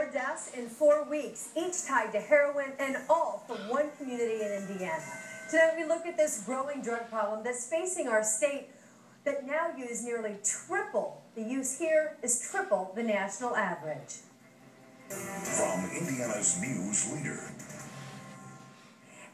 4 deaths in 4 weeks, each tied to heroin, and all from one community in Indiana. Tonight we look at this growing drug problem that's facing our state that now use nearly triple. The use here is triple the national average. From Indiana's news leader.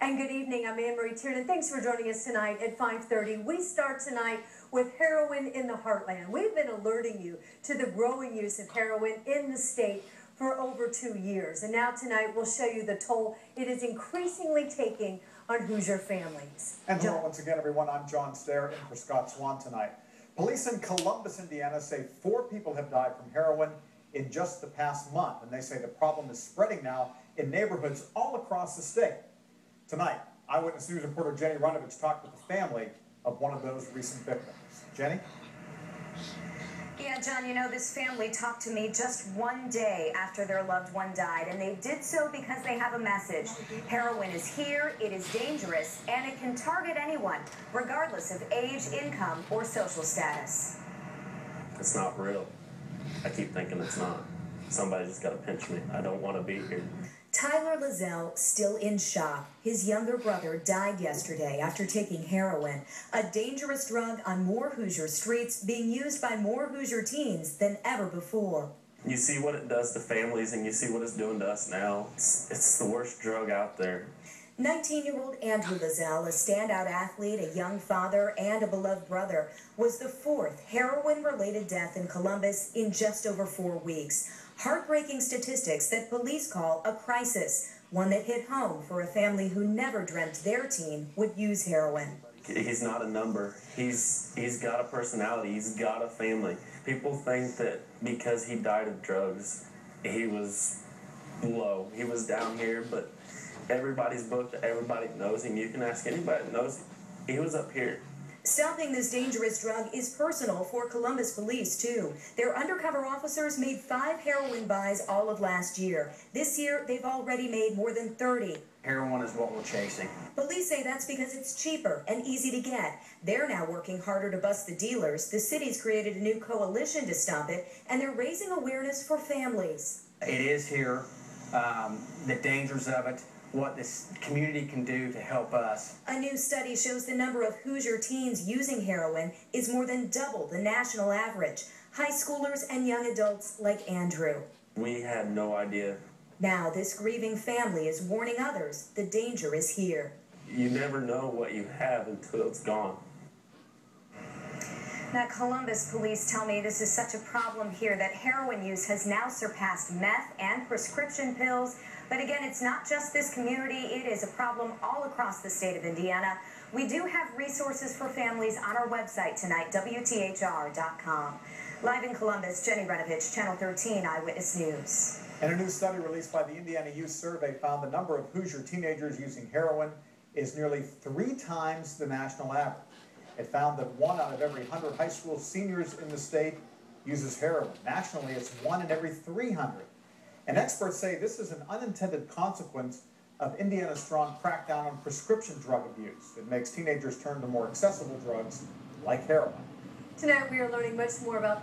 And good evening, I'm Anne-Marie Tiernan. Thanks for joining us tonight at 5:30. We start tonight with heroin in the heartland. We've been alerting you to the growing use of heroin in the state for over 2 years. And now tonight we'll show you the toll it is increasingly taking on Hoosier families. And hello once again, everyone. I'm John Stair in for Scott Swan tonight. Police in Columbus, Indiana say 4 people have died from heroin in just the past month. And they say the problem is spreading now in neighborhoods all across the state. Tonight, Eyewitness News reporter Jenny Runovich talked with the family of one of those recent victims. Jenny? Yeah, John, you know, this family talked to me just one day after their loved one died, and they did so because they have a message. Heroin is here, it is dangerous, and it can target anyone, regardless of age, income, or social status. It's not real. I keep thinking it's not. Somebody just got to pinch me. I don't want to be here. Tyler Lazzell still in shock. His younger brother died yesterday after taking heroin, a dangerous drug on more Hoosier streets being used by more Hoosier teens than ever before. You see what it does to families, and you see what it's doing to us now. It's the worst drug out there. 19-year-old Andrew Lazzell, a standout athlete, a young father, and a beloved brother, was the 4th heroin-related death in Columbus in just over 4 weeks. Heartbreaking statistics that police call a crisis, one that hit home for a family who never dreamt their teen would use heroin. He's not a number. He's got a personality. He's got a family. People think that because he died of drugs, he was low. He was down here, but everybody's booked. Everybody knows him. You can ask anybody that knows him. He was up here. Stopping this dangerous drug is personal for Columbus police, too. Their undercover officers made 5 heroin buys all of last year. This year, they've already made more than 30. Heroin is what we're chasing. Police say that's because it's cheaper and easy to get. They're now working harder to bust the dealers. The city's created a new coalition to stop it, and they're raising awareness for families. It is here, the dangers of it, what this community can do to help us. A new study shows the number of Hoosier teens using heroin is more than double the national average. High schoolers and young adults like Andrew. We had no idea. Now this grieving family is warning others the danger is here. You never know what you have until it's gone. Now, Columbus police tell me this is such a problem here that heroin use has now surpassed meth and prescription pills. But again, it's not just this community. It is a problem all across the state of Indiana. We do have resources for families on our website tonight, WTHR.com. Live in Columbus, Jenny Runovich, Channel 13 Eyewitness News. And a new study released by the Indiana Youth Survey found the number of Hoosier teenagers using heroin is nearly 3 times the national average. It found that 1 out of every 100 high school seniors in the state uses heroin. Nationally, it's 1 in every 300. And experts say this is an unintended consequence of Indiana's strong crackdown on prescription drug abuse. It makes teenagers turn to more accessible drugs like heroin. Tonight we are learning much more about the